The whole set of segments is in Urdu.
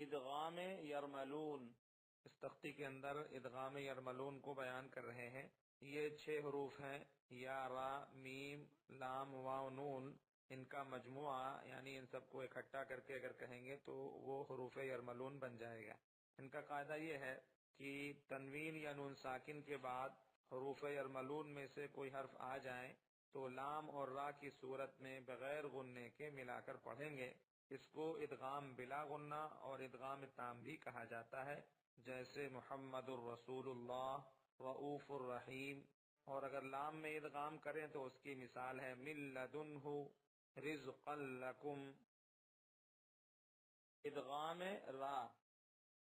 ادغام یرملون، اس تختی کے اندر ادغام یرملون کو بیان کر رہے ہیں۔ یہ 6 حروف ہیں، یا، را، میم، لام، واو، نون۔ ان کا مجموعہ یعنی ان سب کو اکٹھا کر کے اگر کہیں گے تو وہ حروف یرملون بن جائے گا۔ ان کا قاعدہ یہ ہے کہ تنوین یا نون ساکن کے بعد حروف یرملون میں سے کوئی حرف آ جائیں تو لام اور را کی صورت میں بغیر غننے کے ملا کر پڑھیں گے۔ اس کو ادغام بلا غنہ اور ادغام تام بھی کہا جاتا ہے، جیسے محمد الرسول اللہ، رؤوف الرحیم۔ اور اگر لام میں ادغام کریں تو اس کی مثال ہے من لدنہ رزقا لکم۔ ادغام را،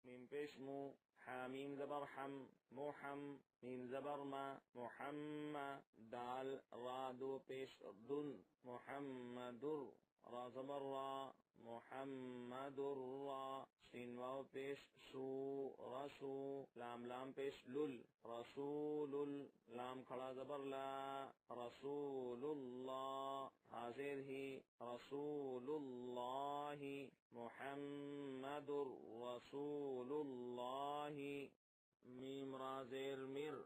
میم پیش مو، حامیم زبر حم، محم، میم زبر ما، محمد، دال را دو پیش دن، محمدر، را زبر را، محمد را، سین واو پیش سو، رسو، لام لام پیش لل، رسول، لام کھڑا زبر لا، رسول اللہ، حاضر ہی، رسول اللہ، محمد رسول اللہ، میم را زیر مر،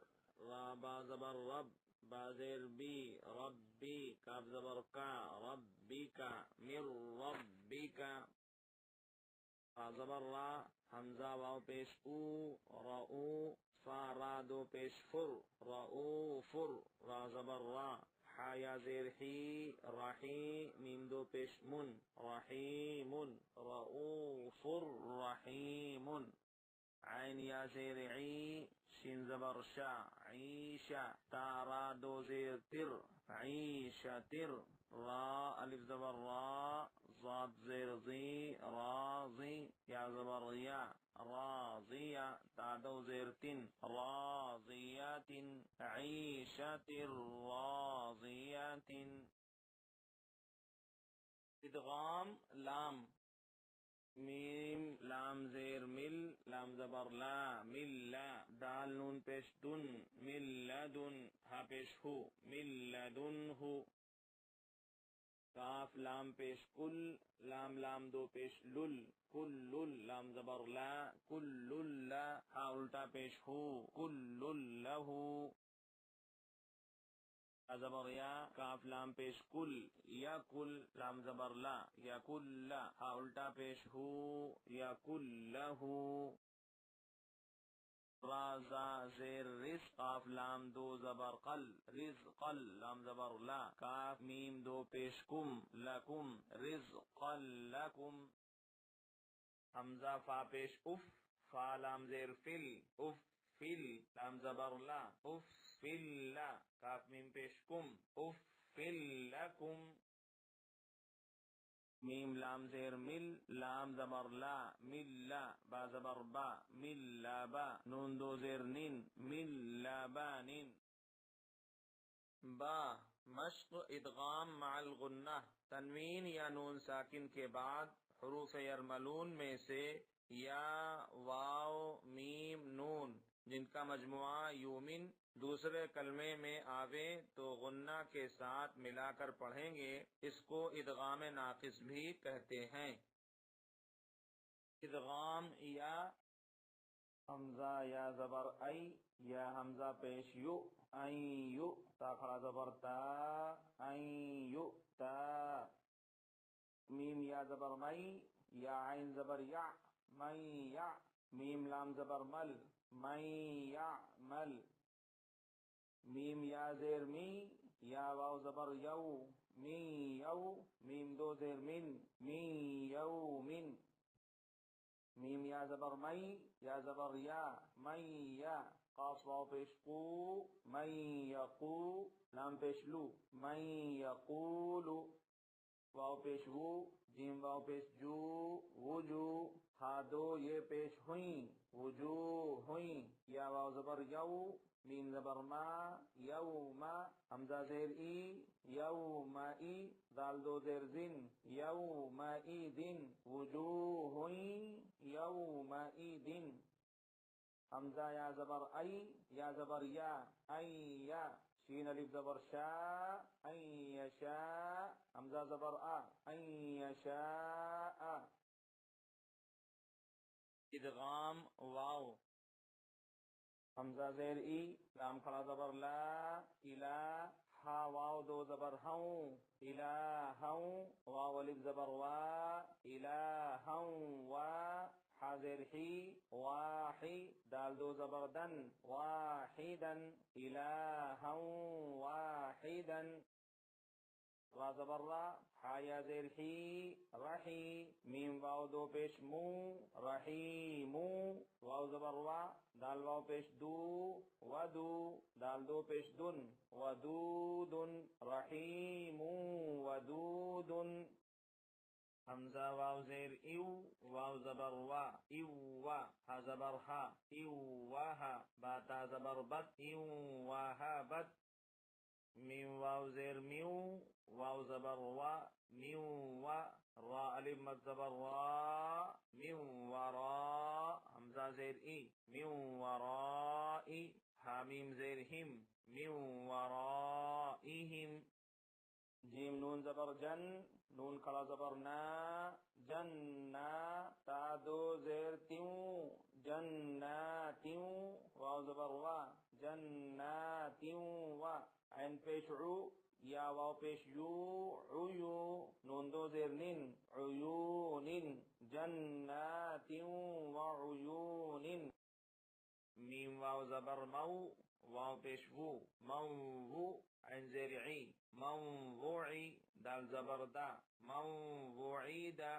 را با زبر رب، با زیر بی، ربی، کاف زبر کا، ربی کا، مر ربی کا، را زبر را، حمزہ واو پیش او، رؤ، فا را دو پیش فر، رؤ فر، را زبر را، حا یا زیر حی، رحی، میم دو پیش من، رحیم، رؤوف رحیم، عین یا زیر عی، شین زبر شا، عیشا، تا را دو زیر تر، عیشا تر، را الف زبر را، ضاد زیر زی، راضی، یا زبر یا، راضیہ، تا دو زیر تن، راضیات، عیشت راضیات۔ ادغام لام، میم لام زیر مل، لام زبر لا، مل لا، دال نون پیش دن، مل لدن، ہا پیش ہو، مل لدن ہو، کاف لام پیش کل، لام لام دو پیش لل، کل، لام زبر لا، کل لا، ہا الٹا پیش ہو، کل لہو، زبر یا، کاف لام پیش کل، یا کل، لام زبر لا، یا کل، ہا الٹا پیش ہو، یا کلہو، رازا زیر رزق، قاف لام دو زبر قل، رزقل، لام زبر لا، کاف میم دو پیش کم، لکم، رزقا لکم، حمزہ فا پیش اف، فا لام زیر فل، اف فل، لام زبر لا، اف فل لا، کاف میم پیش کم، اف فل لکم، میم لام زیر مل، لام زبر لا، مل لا، با زبر با، مل لا با، نون دو زیر نین، مل لا با نین۔ با، مشق ادغام مع الغنہ، تنوین یا نون ساکن کے بعد حروف یرملون میں سے یا، واو، میم، نون جن کا مجموعہ یومن دوسرے کلمے میں آوے تو غنہ کے ساتھ ملا کر پڑھیں گے، اس کو ادغام ناقص بھی کہتے ہیں۔ ادغام یا، حمزہ یا زبر ای، یا حمزہ پیش یو، این یو، تا کھڑا زبر تا، این یو تا، میم یا زبر مئی، یا عین زبر یا، من یا، میم لام زبر مل، من یا مل، میم یا زیر می، یا واو زبر یو، می یو، میم دو زیر من، می یو من، میم یا زبر مئی، یا زبر یا، من یا، قاف واو پیش قو، من یقو، لام پیش لو، من یقولو، واو پیش وو، جیم واو پیش جو، وجو، ہا دو یہ پیش ہوئیں، وجو ہوئیں، یا واو زبر یو، میم زبر ما، یوما، حمزہ زیر ای، یوما ای، دال دو زیر زن، یوما ای دن، وجوہ یوما ای دن، حمزہ یا زبر ای، یا زبر یا، این یا، شین الف زبر شا، این یشا، حمزہ زبر آ، این یشاء، ادغام واو حمزہ زیر ای لام کھڑا زبر لا الہ ہا واو دو زبر ہوں الہوں واو الف زبر وا الہوں وا ہا زیر ہی واحی دال دو زبر دن واحدا الہوں واحدا را زبر را ہا یا زیر ہی رحی میم واو دو پیش مو رحیمو واو زبر وا دال واو پیش دو ودو دال دو پیش دن ودود رحیم ودود حمزہ واو زیر ایو واو زبر وا ایو وا ہا زبر ہا ایو واہا باتا زبر بت ایو واہا بت میم واو زیر میو واو زبر وا میو وا را الف مد زبر وا میو ورا حمزہ زیر ای میو ورائی حامیم زیر ہم میو ورائہم جیم نون زبر جن نون کھڑا زبر نا جننا تا دو زیر تیوں جناتیوں واو زبر وا جناتیوں وا عین پیش عو یا واو پیش یو عیو نون دو زیر نن عیون جنات وعیون میم واو زبر مو واو پیش وو موو عین زیر عی موضوعی دال زبر دا موضوعیدا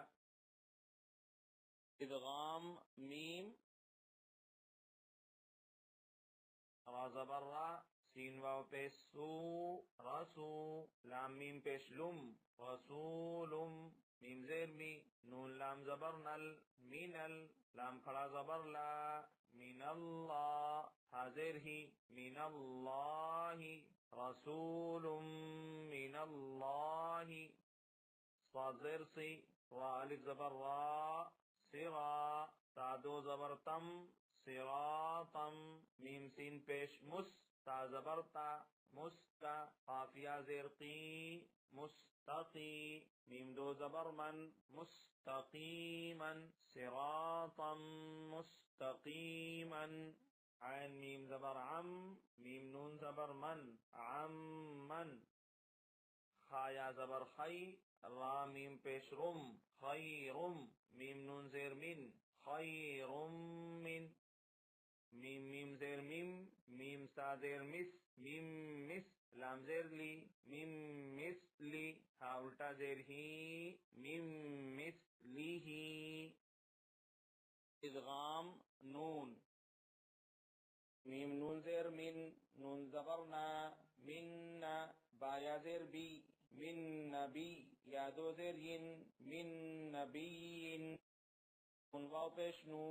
ادغام میم را زبر را سین واو پیش سو رسو لام میم پیش لم رسولم میم زیر می نون لام زبر نل مینل لام کھڑا زبر لا من اللہ حاضر ہی من اللہ رسول من اللہ صاد زیر سی را الف زبر را سرا تا دو زبر تم صراطم میم سین پیش مس تا زبر تا مستا قافیہ زیر قی مستقی میم دو زبر من مستقیما صراطا مستقیما عین میم زبر عم میم نون زبر من عمن خایا زبر خی را میم پیش رم خیرم میم نون زیر من خیرم من میم میم زیر میم میم سا زیر مس میم مس لام زیر لی میم مثلی ہا الٹا زیر ہی میم مثلی ادغام نون میم نون زیر من نون زبرنا مننا بایا زیر بی من نبی یا دو زیر ین من نبی نون واو پیش نو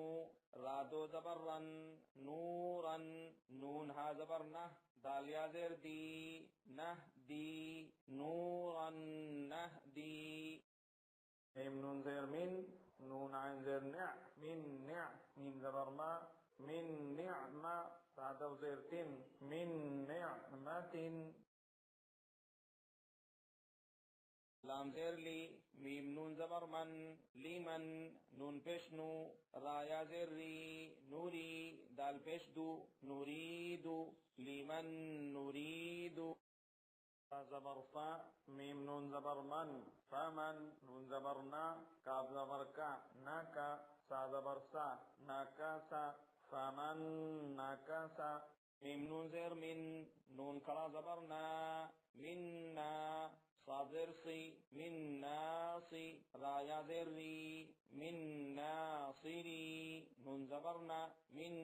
را دو زبر رن نورن نون ہا زبر نہ دال یا زیر دی نہ دی نورن نہ دی میم نون زیر من نون عین زیر نع من نع میم زبر ما من نعمة سادة وزير تن من نعمة لام زیر لی میم نون زبر من لیمن نون پیش نو رایا زیر ری نوری دال پیش دو نوریدو لیمن نوریدو زبر فا میم نون زبر من فمن نون زبر نا کاف زبر کا ناکا سا زبر سا ناکا سا فمن ناکا سا میم نون زیر من نون کھڑا زبر نا مننا صاد زیر سی من ناصی رایا زیر ری من ناصری نون زبرنا من